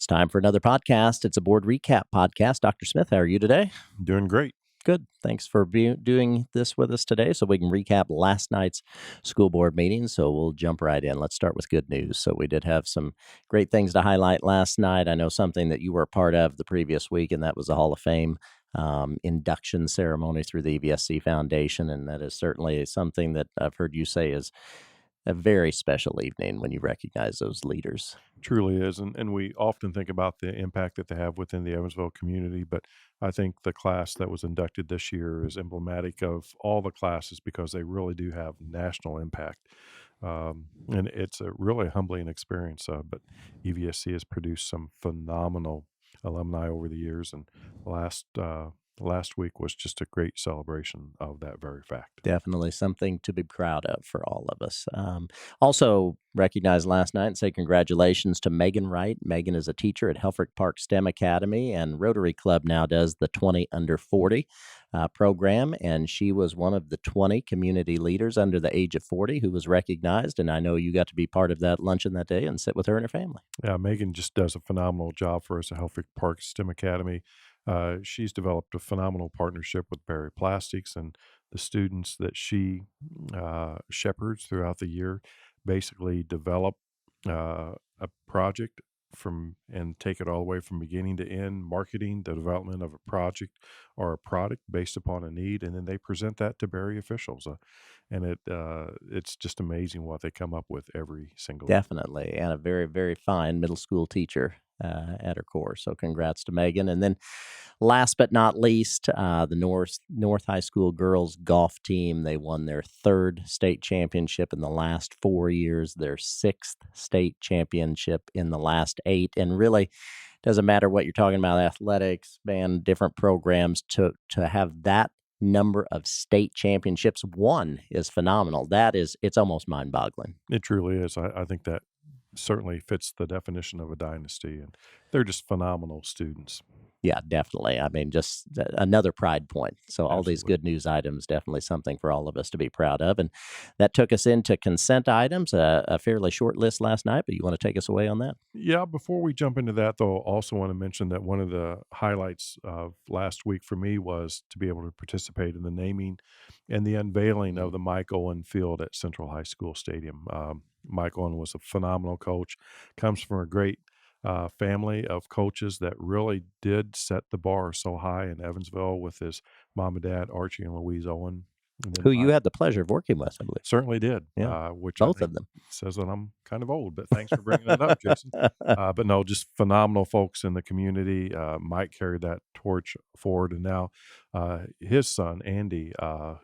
It's time for another podcast. It's a board recap podcast. Dr. Smith, how are you today? Doing great. Good. Thanks for doing this with us today so we can recap last night's school board meeting. So we'll jump right in. Let's start with good news. So we did have some great things to highlight last night. I know something that you were a part of the previous week, and that was the Hall of Fame induction ceremony through the EVSC Foundation. And that is certainly something that I've heard you say is a very special evening when you recognize those leaders. Truly is. And we often think about the impact that they have within the Evansville community, but I think the class that was inducted this year is emblematic of all the classes because they really do have national impact. And it's a really humbling experience. But EVSC has produced some phenomenal alumni over the years, and last week was just a great celebration of that very fact. Definitely something to be proud of for all of us. Also recognized last night and say congratulations to Megan Wright. Megan is a teacher at Helfrich Park STEM Academy, and Rotary Club now does the 20 under 40 program, and she was one of the 20 community leaders under the age of 40 who was recognized, and I know you got to be part of that luncheon that day and sit with her and her family. Yeah, Megan just does a phenomenal job for us at Helfrich Park STEM Academy. She's developed a phenomenal partnership with Berry Plastics, and the students that she shepherds throughout the year basically develop a project and take it all the way from beginning to end, marketing, the development of a project or a product based upon a need, and then they present that to Berry officials. And it's just amazing what they come up with every single day. Definitely, and a very, very fine middle school teacher at her core. So congrats to Megan. And then last but not least, the North High School girls golf team, they won their third state championship in the last 4 years, their sixth state championship in the last 8. And really doesn't matter what you're talking about, athletics, band, different programs, to have that number of state championships won is phenomenal. It's almost mind-boggling. It truly is. I think that certainly fits the definition of a dynasty, and they're just phenomenal students. Yeah, definitely. I mean, just another pride point. So all these Absolutely. good news items, definitely something for all of us to be proud of. And that took us into consent items, a fairly short list last night, but you want to take us away on that? Yeah, before we jump into that, though, I also want to mention that one of the highlights of last week for me was to be able to participate in the naming and the unveiling of the Mike Owen Field at Central High School Stadium. Mike Owen was a phenomenal coach, comes from a great family of coaches that really did set the bar so high in Evansville with his mom and dad, Archie and Louise Owen. And then Who you had the pleasure of working with, I believe. certainly did, Yeah, which I both think of them. says that I'm kind of old, but thanks for bringing that up, Jason. But no, just phenomenal folks in the community. Mike carried that torch forward, and now his son, Andy,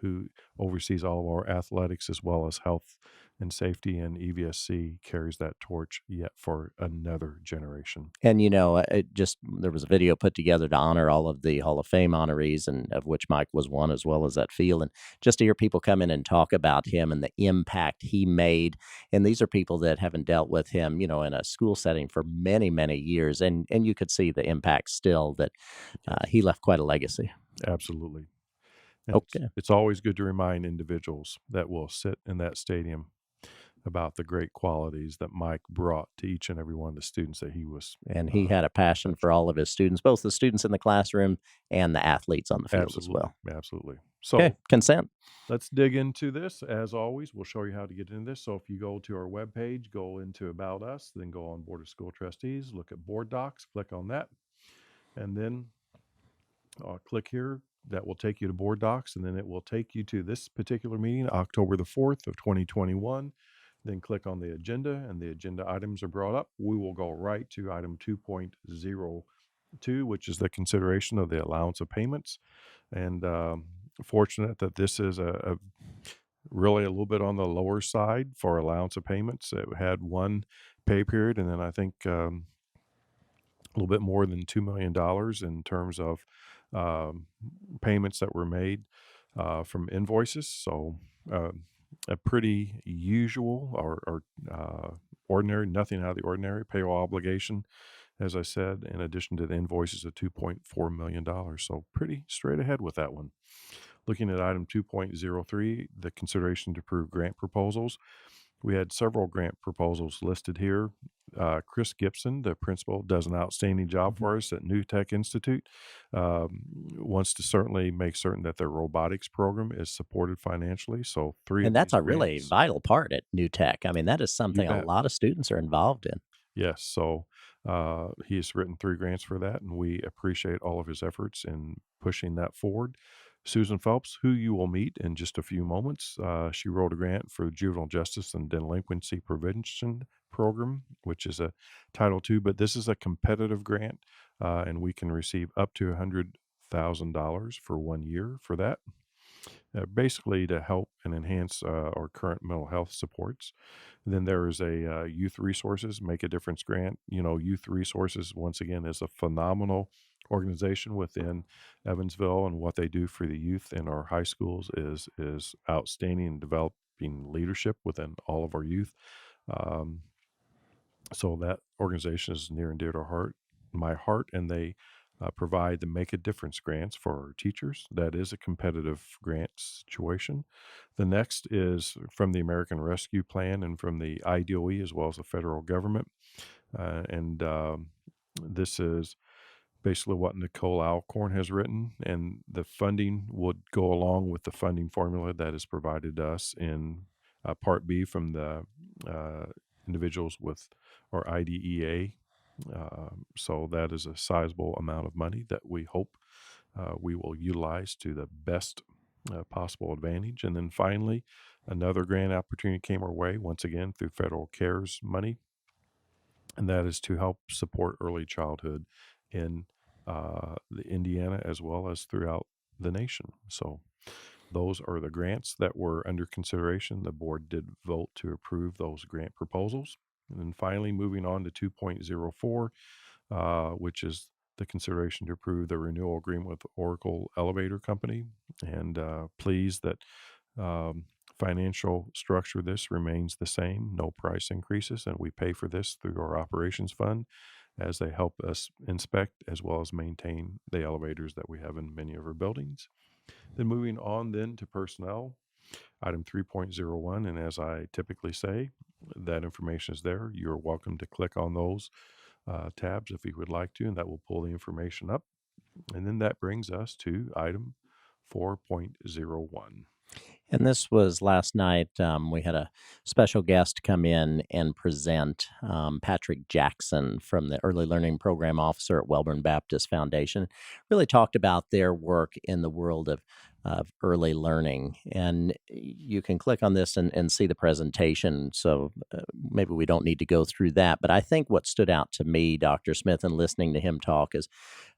who oversees all of our athletics as well as health and safety and EVSC, carries that torch yet for another generation. And, there was a video put together to honor all of the Hall of Fame honorees, and of which Mike was one, as well as that field. And just to hear people come in and talk about him and the impact he made. And these are people that haven't dealt with him, in a school setting for many, many years. And you could see the impact still that he left quite a legacy. Absolutely. And Okay. it's always good to remind individuals that will sit in that stadium about the great qualities that Mike brought to each and every one of the students that he was. And he had a passion for all of his students, both the students in the classroom and the athletes on the field as well. Absolutely. So Okay. Consent. let's dig into this. As always, we'll show you how to get into this. So if you go to our webpage, go into About Us, then go on Board of School Trustees, look at Board Docs, click on that, and then click here. That will take you to Board Docs, and then it will take you to this particular meeting, October the 4th of 2021. Then click on the agenda, and the agenda items are brought up. We will go right to item 2.02, which is the consideration of the allowance of payments. And fortunate that this is a really a little bit on the lower side for allowance of payments. It had one pay period, and then I think a little bit more than $2 million in terms of payments that were made from invoices. So a pretty usual or ordinary, nothing out of the ordinary payroll obligation, as I said, in addition to the invoices of $2.4 million. So pretty straight ahead with that one. Looking at item 2.03, the consideration to approve grant proposals. We had several grant proposals listed here. Chris Gibson, the principal, does an outstanding job Mhm. for us at New Tech Institute. Wants to certainly make certain that their robotics program is supported financially. So, three And of that's these a really grants, vital part at New Tech. I mean, that is you something a bet. lot of students are involved in. Yes. So, he's written three grants for that, and we appreciate all of his efforts in pushing that forward. Susan Phelps, who you will meet in just a few moments, she wrote a grant for the Juvenile Justice and Delinquency Prevention Program, which is a Title II, but this is a competitive grant, and we can receive up to $100,000 for 1 year for that, basically to help and enhance our current mental health supports. Then there is a youth resources make a difference grant. You know, youth resources once again is a phenomenal organization within Evansville, and what they do for the youth in our high schools is outstanding in developing leadership within all of our youth. Um, so that organization is near and dear to my heart, and they provide the Make a Difference grants for our teachers. That is a competitive grant situation. The next is from the American Rescue Plan and from the IDOE as well as the federal government. And This is basically what Nicole Alcorn has written, and the funding would go along with the funding formula that is provided to us in Part B from the uh, individuals with or IDEA. So that is a sizable amount of money that we hope we will utilize to the best possible advantage. And then finally, another grant opportunity came our way, once again through federal CARES money, and that is to help support early childhood in the Indiana as well as throughout the nation. So those are the grants that were under consideration. The board did vote to approve those grant proposals. And then finally, moving on to 2.04, which is the consideration to approve the renewal agreement with Oracle Elevator Company. And pleased that um, financial structure of this remains the same, no price increases, and we pay for this through our operations fund as they help us inspect as well as maintain the elevators that we have in many of our buildings. Then moving on then to personnel, item 3.01, and as I typically say, that information is there. You're welcome to click on those tabs if you would like to, and that will pull the information up. And then that brings us to item 4.01. And this was last night. We had a special guest come in and present, Patrick Jackson from the Early Learning Program Officer at Welborn Baptist Foundation. Really talked about their work in the world of early learning. And you can click on this and see the presentation. So maybe we don't need to go through that. But I think what stood out to me, Dr. Smith, and listening to him talk is,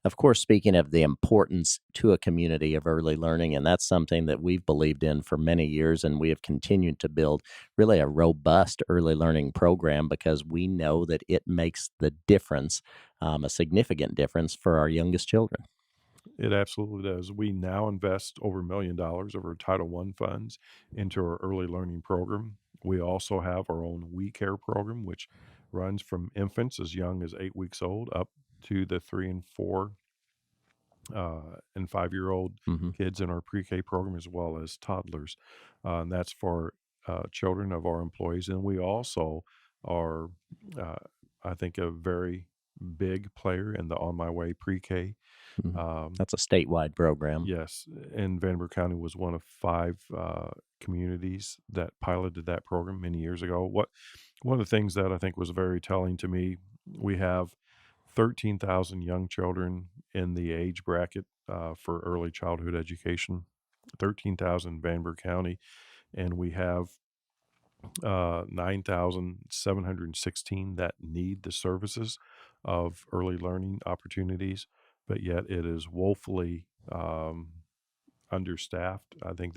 of course, speaking of the importance to a community of early learning, and that's something that we've believed in for many years, and we have continued to build really a robust early learning program because we know that it makes the difference, a significant difference for our youngest children. It absolutely does. We now invest over $1 million of our Title I funds into our early learning program. We also have our own We Care program, which runs from infants as young as 8 weeks old up to the 3 and 4 and 5 year old Hmm. kids in our pre K program, as well as toddlers. And that's for children of our employees. And we also are, uh, I think, a very big player in the On My Way pre K. Hmm. Um, That's a statewide program. yes, and Vanderbilt County was one of five communities that piloted that program many years ago. One of the things that I think was very telling to me, we have 13,000 young children in the age bracket for early childhood education, 13,000 in Vanderbilt County, and we have 9,716 that need the services of early learning opportunities, but yet it is woefully understaffed. I think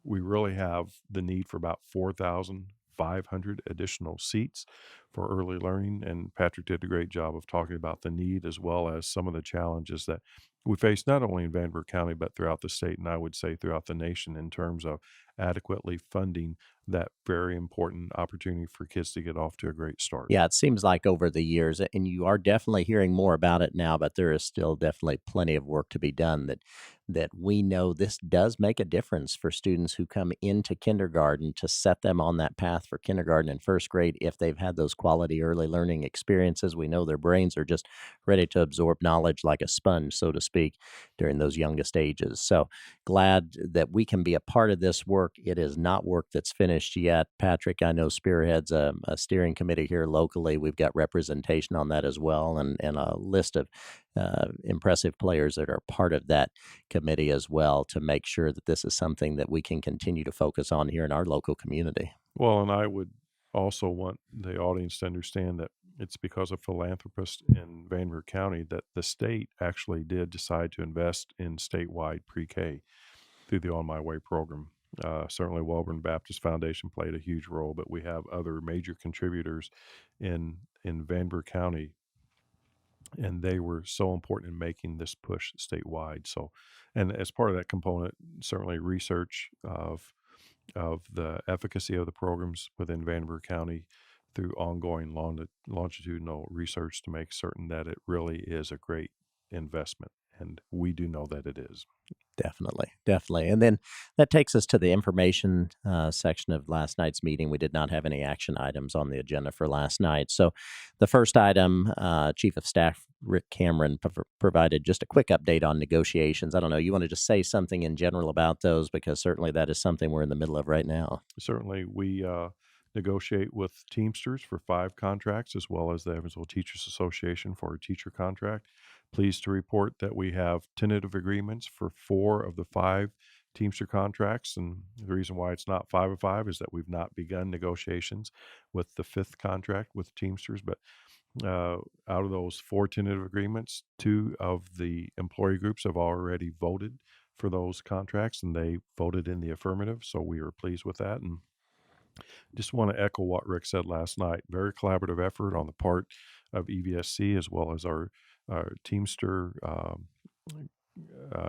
we really have the need for about 4,500 additional seats for early learning. And Patrick did a great job of talking about the need as well as some of the challenges that we face not only in Vanderbilt County, but throughout the state, and I would say throughout the nation in terms of adequately funding that very important opportunity for kids to get off to a great start. Yeah, it seems like over the years, and you are definitely hearing more about it now, but there is still definitely plenty of work to be done that we know this does make a difference for students who come into kindergarten to set them on that path for kindergarten and first grade. If they've had those quality early learning experiences, we know their brains are just ready to absorb knowledge like a sponge, so to speak, during those youngest ages. So glad that we can be a part of this work. It is not work that's finished yet. Patrick, I know, spearheads a steering committee here locally. We've got representation on that as well, and a list of impressive players that are part of that committee as well to make sure that this is something that we can continue to focus on here in our local community. Well, and I would also want the audience to understand that it's because of philanthropists in Vanderbilt County that the state actually did decide to invest in statewide pre-K through the On My Way program. Certainly, Welborn Baptist Foundation played a huge role, but we have other major contributors in Vanderbilt County, and they were so important in making this push statewide. So, and as part of that component, certainly research of the efficacy of the programs within Vanderbilt County through ongoing longitudinal research to make certain that it really is a great investment. And we do know that it is. Definitely, definitely. And then that takes us to the information section of last night's meeting. We did not have any action items on the agenda for last night. So the first item, Chief of Staff Rick Cameron provided just a quick update on negotiations. I don't know, you want to just say something in general about those, because certainly that is something we're in the middle of right now. Certainly, we negotiate with Teamsters for 5 contracts, as well as the Evansville Teachers Association for a teacher contract. Pleased to report that we have tentative agreements for 4 of the 5 Teamster contracts. And the reason why it's not 5 of 5 is that we've not begun negotiations with the 5th contract with Teamsters. But out of those 4 tentative agreements, 2 of the employee groups have already voted for those contracts, and they voted in the affirmative. So we are pleased with that. And just want to echo what Rick said last night. Very collaborative effort on the part of EVSC as well as our Teamster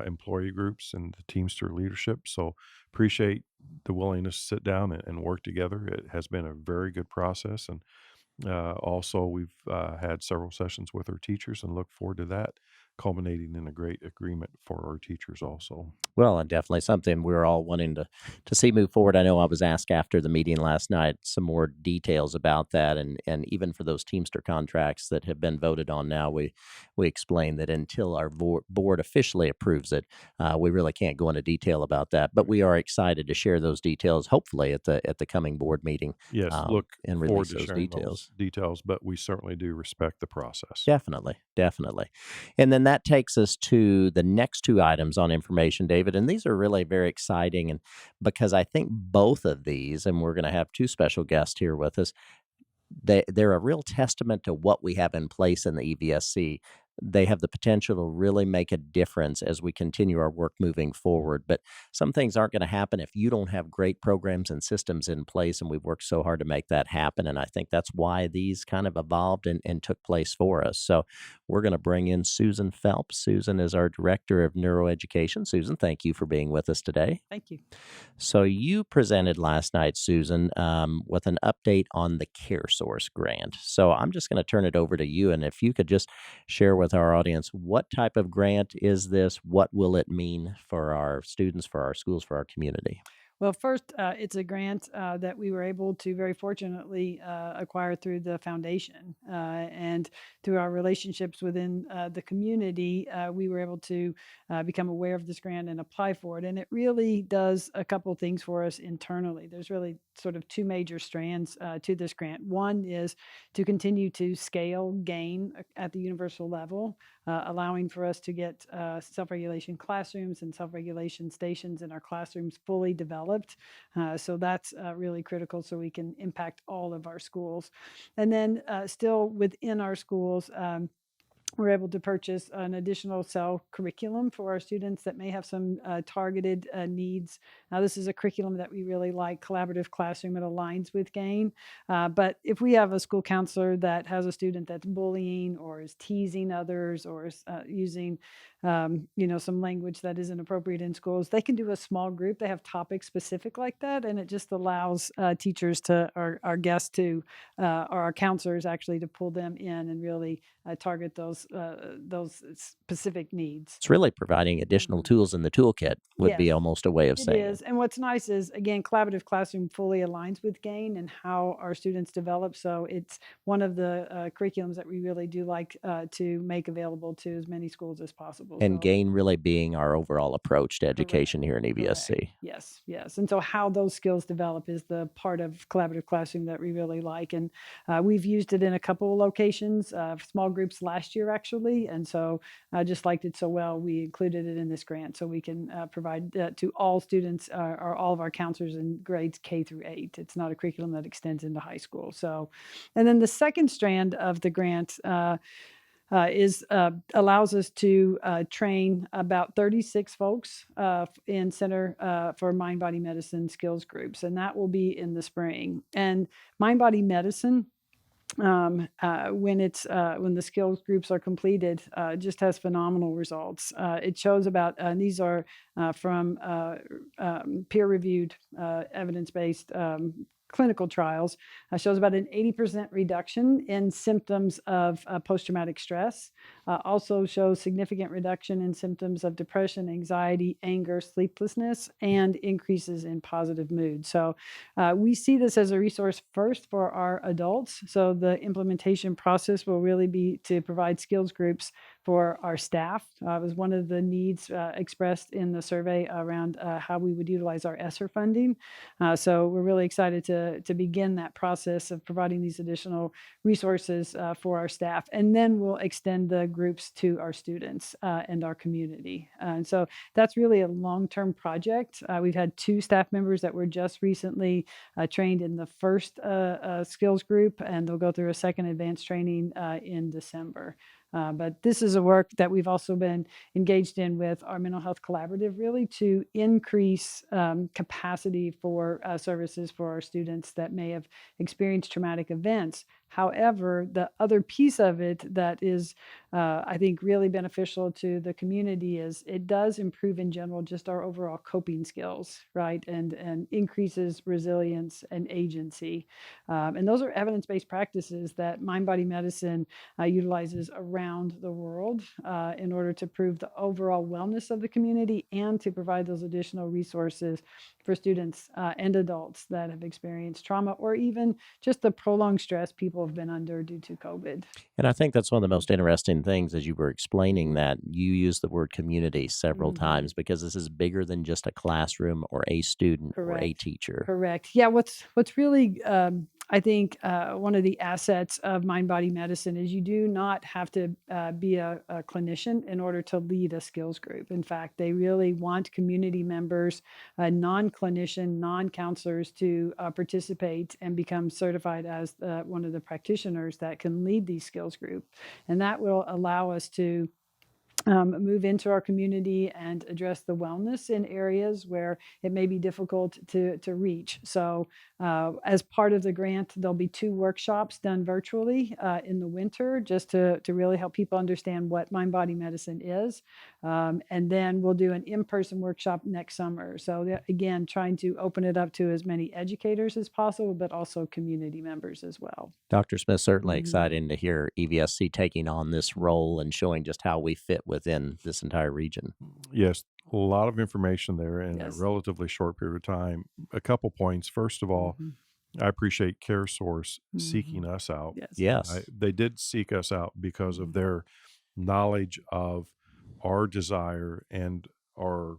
employee groups and the Teamster leadership. So appreciate the willingness to sit down and work together. It has been a very good process. And also, we've had several sessions with our teachers and look forward to that culminating in a great agreement for our teachers also. Well, and definitely something we're all wanting to see move forward. I know I was asked after the meeting last night some more details about that, and even for those Teamster contracts that have been voted on now, we explained that until our board officially approves it, we really can't go into detail about that. But we are excited to share those details, hopefully at the coming board meeting. Yes, um, look and forward release to those sharing details. those details, but we certainly do respect the process. Definitely, definitely. And then that takes us to the next 2 items on information, David. And these are really very exciting. And because I think both of these, and we're going to have 2 special guests here with us, they're a real testament to what we have in place in the EVSC. They have the potential to really make a difference as we continue our work moving forward. But some things aren't going to happen if you don't have great programs and systems in place, and we've worked so hard to make that happen. And I think that's why these kind of evolved and took place for us. So we're going to bring in Susan Phelps. Susan is our Director of Neuroeducation. Susan, thank you for being with us today. Thank you. So you presented last night, Susan, with an update on the CareSource grant. So I'm just going to turn it over to you, and if you could just share with our audience, what type of grant is this? What will it mean for our students, for our schools, for our community? Well, first, it's a grant that we were able to very fortunately acquire through the foundation. And through our relationships within the community, we were able to become aware of this grant and apply for it. And it really does a couple things for us internally. There's really sort of 2 major strands to this grant. One is to continue to scale gain at the universal level, allowing for us to get self-regulation classrooms and self-regulation stations in our classrooms fully developed. So that's really critical so we can impact all of our schools. And then still within our schools, we're able to purchase an additional cell curriculum for our students that may have some targeted needs. Now, this is a curriculum that we really like, collaborative classroom. It aligns with GAIN. But if we have a school counselor that has a student that's bullying or is teasing others or is using some language that isn't appropriate in schools, they can do a small group. They have topics specific like that, and it just allows teachers to, or our guests to, or our counselors actually to pull them in and really target those specific needs. It's really providing additional Mhm. tools in the toolkit would be Yes, almost a way of it saying it. is. And what's nice is, again, collaborative classroom fully aligns with GAIN and how our students develop. So it's one of the curriculums that we really do like to make available to as many schools as possible. And So GAIN really being our overall approach to correct, education here in correct. EVSC. Yes, yes. And so how those skills develop is the part of collaborative classroom that we really like. And we've used it in a couple of locations, small groups last year, actually. And so I just liked it so well, we included it in this grant so we can provide to all students or all of our counselors in grades K through 8. It's not a curriculum that extends into high school. So, and then the second strand of the grant allows us to train about 36 folks in Center for Mind Body Medicine skills groups, and that will be in the spring. And Mind Body Medicine, when the skills groups are completed, just has phenomenal results. It shows about, and these are from peer-reviewed, evidence-based clinical trials, shows about an 80% reduction in symptoms of post-traumatic stress. Also shows significant reduction in symptoms of depression, anxiety, anger, sleeplessness, and increases in positive mood. So we see this as a resource first for our adults. So the implementation process will really be to provide skills groups for our staff. It was one of the needs expressed in the survey around how we would utilize our ESSER funding. So we're really excited to begin that process of providing these additional resources for our staff. And then we'll extend the groups to our students and our community. And so that's really a long-term project. We've had 2 staff members that were just recently trained in the first skills group, and they'll go through a second advanced training in December. But this is a work that we've also been engaged in with our mental health collaborative, really to increase capacity for services for our students that may have experienced traumatic events. However, the other piece of it that is, I think, really beneficial to the community is it does improve in general just our overall coping skills, right? And increases resilience and agency. And those are evidence-based practices that mind body medicine utilizes around the world in order to prove the overall wellness of the community and to provide those additional resources for students and adults that have experienced trauma or even just the prolonged stress people have been under due to COVID. And I think that's one of the most interesting things as you were explaining that you use the word community several times because this is bigger than just a classroom or a student or a Correct. teacher. Correct. Yeah. What's really I think one of the assets of mind body medicine is you do not have to be a clinician in order to lead a skills group. In fact, they really want community members, non-clinician, non-counselors to participate and become certified as one of the practitioners that can lead these skills groups. And that will allow us to move into our community and address the wellness in areas where it may be difficult to reach. So as part of the grant, there'll be 2 workshops done virtually in the winter just to really help people understand what mind body medicine is. And then we'll do an in-person workshop next summer. So again, trying to open it up to as many educators as possible, but also community members as well. Dr. Smith, certainly exciting to hear EVSC taking on this role and showing just how we fit within this entire region. Yes, a lot of information there in a Yes. relatively short period of time. A couple points. First of all, I appreciate CareSource seeking us out. Yes. Yes. They did seek us out because of their knowledge of our desire and our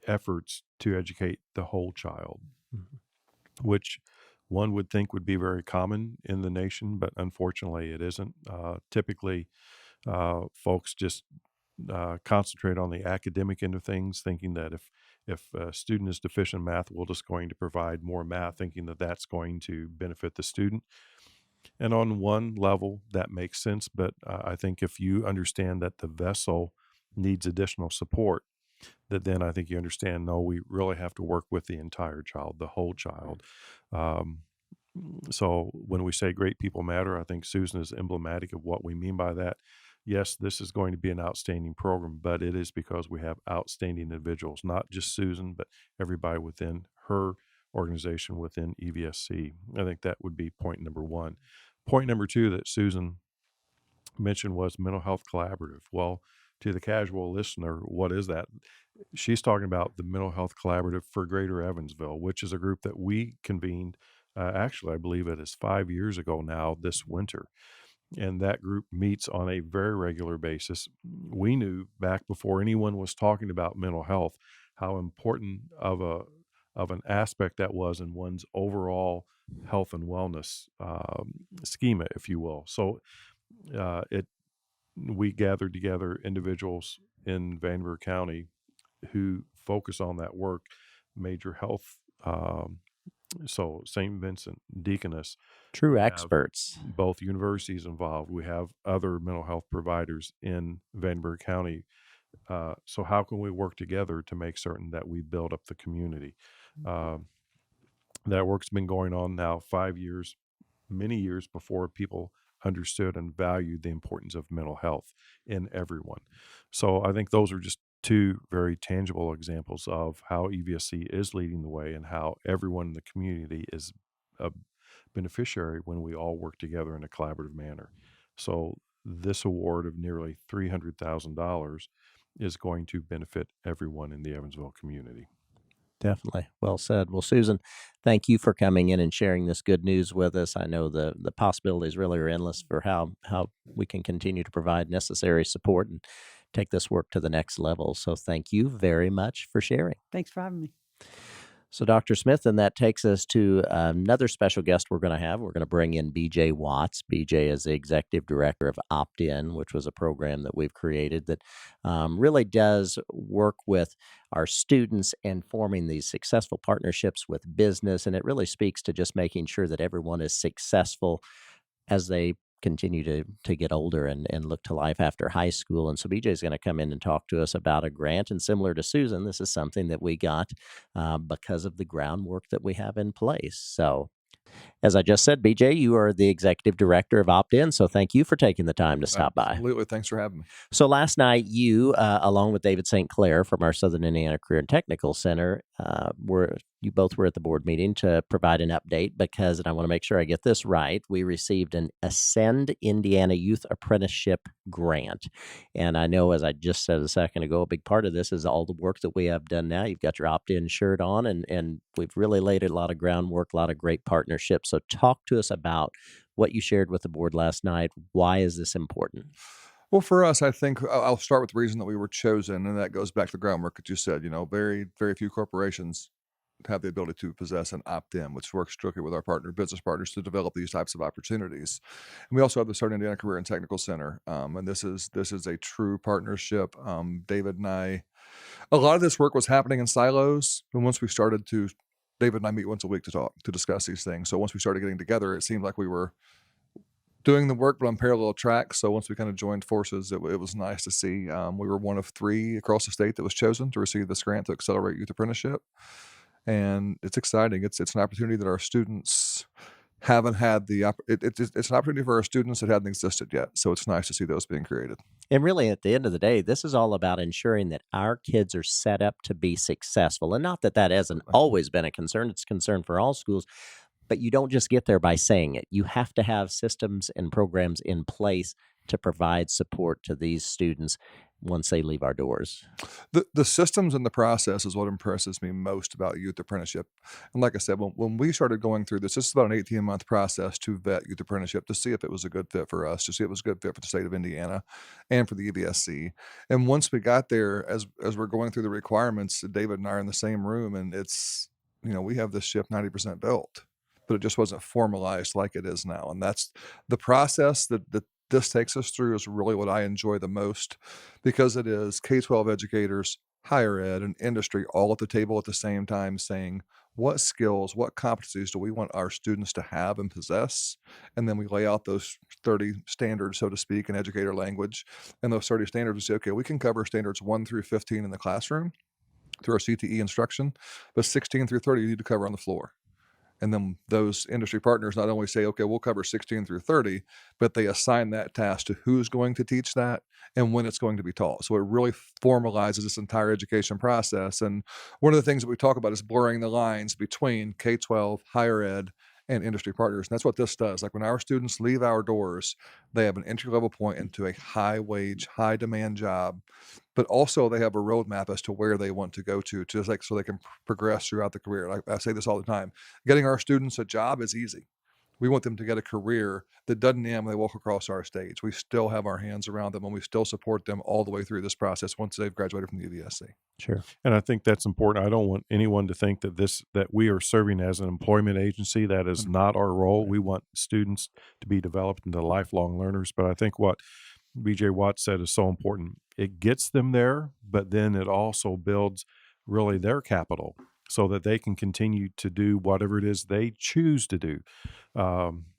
efforts to educate the whole child, which one would think would be very common in the nation, but unfortunately it isn't. Typically, folks just concentrate on the academic end of things, thinking that if a student is deficient in math, we're just going to provide more math, thinking that that's going to benefit the student. And on one level, that makes sense. But I think if you understand that the vessel needs additional support, that then I think you understand, no, we really have to work with the entire child, the whole child. Um, so when we say great people matter, I think Susan is emblematic of what we mean by that. Yes, this is going to be an outstanding program, but it is because we have outstanding individuals, not just Susan, but everybody within her organization within EVSC. I think that would be point number one. Point number two that Susan mentioned was mental health collaborative. Well, to the casual listener, what is that? She's talking about the mental health collaborative for Greater Evansville, which is a group that we convened. Actually, I believe it is 5 years ago now this winter. And that group meets on a very regular basis. We knew back before anyone was talking about mental health how important of an aspect that was in one's overall health and wellness schema, if you will. So it we gathered together individuals in Vanderbilt County who focus on that work, major health. So St. Vincent, Deaconess, True we have experts. both universities involved. We have other mental health providers in Vanderbilt County. So how can we work together to make certain that we build up the community? That work's been going on now 5 years, many years before people understood and valued the importance of mental health in everyone. So I think those are just two very tangible examples of how EVSC is leading the way and how everyone in the community is a beneficiary when we all work together in a collaborative manner. So this award of nearly $300,000 is going to benefit everyone in the Evansville community. Definitely. Well said. Well, Susan, thank you for coming in and sharing this good news with us. I know the possibilities really are endless for how we can continue to provide necessary support and take this work to the next level. So thank you very much for sharing. Thanks for having me. So, Dr. Smith, and that takes us to another special guest we're going to have. We're going to bring in BJ Watts. BJ is the executive director of Opt-In, which was a program that we've created that really does work with our students and forming these successful partnerships with business. And it really speaks to just making sure that everyone is successful as they continue to get older and look to life after high school. And so BJ is going to come in and talk to us about a grant. And similar to Susan, this is something that we got because of the groundwork that we have in place. So as I just said, BJ, you are the executive director of Opt-In. So thank you for taking the time to stop by. Absolutely. Thanks for having me. So last night, you, along with David St. Clair from our Southern Indiana Career and Technical Center, you both were at the board meeting to provide an update because, and I want to make sure I get this right, we received an Ascend Indiana Youth Apprenticeship Grant. And I know, as I just said a second ago, a big part of this is all the work that we have done now. You've got your Opt-In shirt on, and we've really laid a lot of groundwork, a lot of great partnerships. So talk to us about what you shared with the board last night. Why is this important? Well, for us, I think I'll start with the reason that we were chosen, and that goes back to the groundwork that you said. Very, very few corporations have the ability to possess an opt-in, which works strictly with our business partners to develop these types of opportunities. And we also have the Southern Indiana Career and Technical Center, and this is a true partnership. David and I, a lot of this work was happening in silos, and once we started to, David and I meet once a week to discuss these things. So once we started getting together, it seemed like we were doing the work, but on parallel tracks. So once we kind of joined forces, it was nice to see. We were one of 3 across the state that was chosen to receive this grant to accelerate youth apprenticeship. And it's exciting. It's an opportunity that our students haven't had it's an opportunity for our students that hadn't existed yet. So it's nice to see those being created. And really, at the end of the day, this is all about ensuring that our kids are set up to be successful. And not that that hasn't always been a concern. It's a concern for all schools. But you don't just get there by saying it. You have to have systems and programs in place to provide support to these students once they leave our doors. The systems and the process is what impresses me most about youth apprenticeship. And like I said, when we started going through this is about an 18-month process to vet youth apprenticeship to see if it was a good fit for us, to see if it was a good fit for the state of Indiana and for the EVSC. And once we got there, as we're going through the requirements, David and I are in the same room, and it's, we have this ship 90% built, but it just wasn't formalized like it is now. And that's the process that this takes us through is really what I enjoy the most, because it is K-12 educators, higher ed, and industry all at the table at the same time saying, what skills, what competencies do we want our students to have and possess? And then we lay out those 30 standards, so to speak, in educator language. And those 30 standards, we say, okay, we can cover standards 1 through 15 in the classroom through our CTE instruction, but 16 through 30 you need to cover on the floor. And then those industry partners not only say, okay, we'll cover 16 through 30, but they assign that task to who's going to teach that and when it's going to be taught. So it really formalizes this entire education process. And one of the things that we talk about is blurring the lines between K-12, higher ed, and industry partners. And that's what this does. Like when our students leave our doors, they have an entry level point into a high wage, high demand job, but also they have a roadmap as to where they want to go to just like so they can progress throughout the career. Like I say this all the time. Getting our students a job is easy. We want them to get a career that doesn't end when they walk across our stage. We still have our hands around them and we still support them all the way through this process once they've graduated from the EVSC. Sure. And I think that's important. I don't want anyone to think that we are serving as an employment agency. That is not our role. We want students to be developed into lifelong learners. But I think what BJ Watt said is so important. It gets them there, but then it also builds really their capital so that they can continue to do whatever it is they choose to do.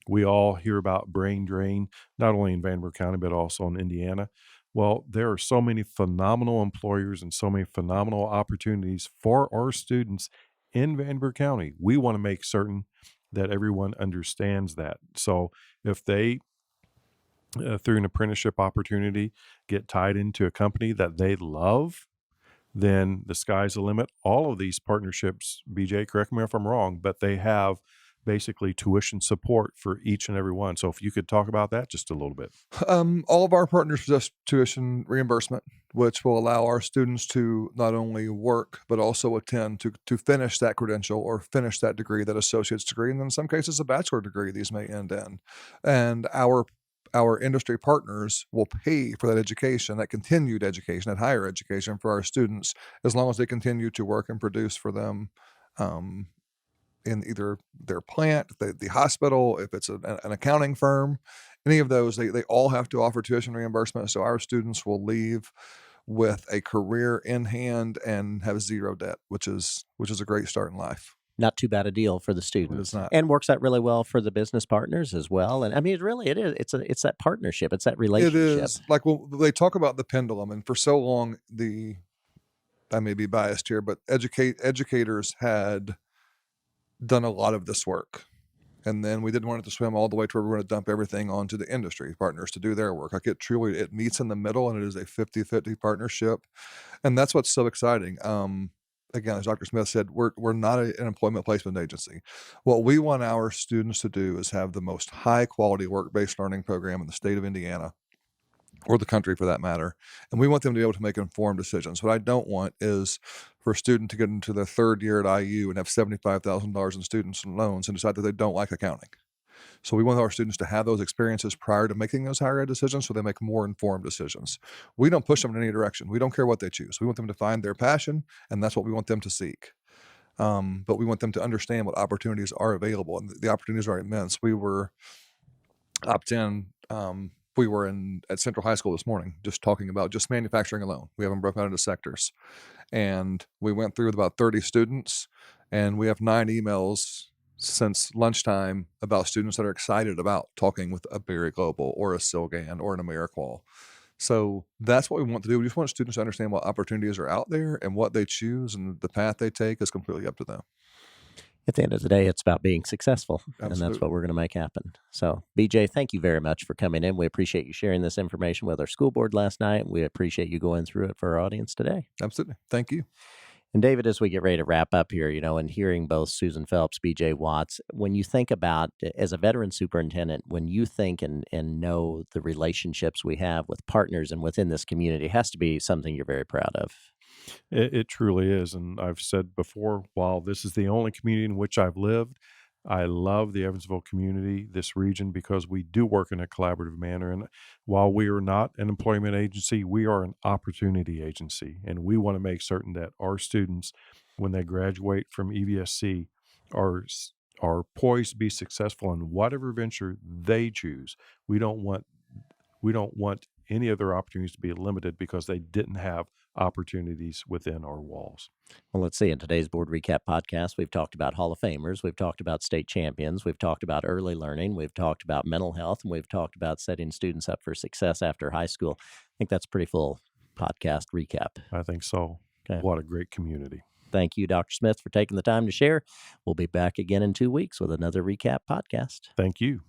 We all hear about brain drain, not only in Vanderbilt County, but also in Indiana. Well, there are so many phenomenal employers and so many phenomenal opportunities for our students in Vanderbilt County. We want to make certain that everyone understands that. So if they, through an apprenticeship opportunity, get tied into a company that they love, then the sky's the limit. All of these partnerships, BJ, correct me if I'm wrong, but they have basically tuition support for each and every one. So if you could talk about that just a little bit. All of our partners possess tuition reimbursement, which will allow our students to not only work, but also attend to finish that credential or finish that degree, that associate's degree, and in some cases, a bachelor degree these may end in. And our industry partners will pay for that education, that continued education, that higher education for our students, as long as they continue to work and produce for them in either their plant, the hospital, if it's an accounting firm, any of those, they all have to offer tuition reimbursement. So our students will leave with a career in hand and have zero debt, which is a great start in life. Not too bad a deal for the students, not. and works out really well for the business partners as well. And I mean, it is. It's that partnership. It's that relationship. It is. Like, well, they talk about the pendulum, and for so long, I may be biased here, but educators had done a lot of this work. And then we didn't want it to swim all the way to where we were going to dump everything onto the industry partners to do their work. Like it meets in the middle, and it is a 50-50 partnership. And that's what's so exciting. Again, as Dr. Smith said, we're not an employment placement agency. What we want our students to do is have the most high quality work-based learning program in the state of Indiana, or the country for that matter. And we want them to be able to make informed decisions. What I don't want is for a student to get into their third year at IU and have $75,000 in student loans and decide that they don't like accounting. So we want our students to have those experiences prior to making those higher ed decisions so they make more informed decisions. We don't push them in any direction. We don't care what they choose. We want them to find their passion, and that's what we want them to seek. But we want them to understand what opportunities are available, and the opportunities are immense. We were at Central High School this morning just talking about just manufacturing alone. We haven't broken out into sectors. And we went through with about 30 students, and we have 9 emails since lunchtime about students that are excited about talking with a Berry Global or a Silgan or an AmeriQual. So that's what we want to do. We just want students to understand what opportunities are out there, and what they choose and the path they take is completely up to them. At the end of the day, it's about being successful, Absolutely. and that's what we're going to make happen. So, BJ, thank you very much for coming in. We appreciate you sharing this information with our school board last night. We appreciate you going through it for our audience today. Absolutely. Thank you. And David, as we get ready to wrap up here, and hearing both Susan Phelps, BJ Watts, when you think about, as a veteran superintendent, when you think and know the relationships we have with partners and within this community, it has to be something you're very proud of. It truly is. And I've said before, while this is the only community in which I've lived, I love the Evansville community, this region, because we do work in a collaborative manner. And while we are not an employment agency, we are an opportunity agency. And we want to make certain that our students, when they graduate from EVSC, are poised to be successful in whatever venture they choose. We don't want any of their opportunities to be limited because they didn't have opportunities within our walls. Well, let's see. In today's Board Recap podcast, we've talked about Hall of Famers, we've talked about state champions, we've talked about early learning, we've talked about mental health, and we've talked about setting students up for success after high school. I think that's a pretty full podcast recap. I think so. Okay. What a great community. Thank you, Dr. Smith, for taking the time to share. We'll be back again in 2 weeks with another recap podcast. Thank you.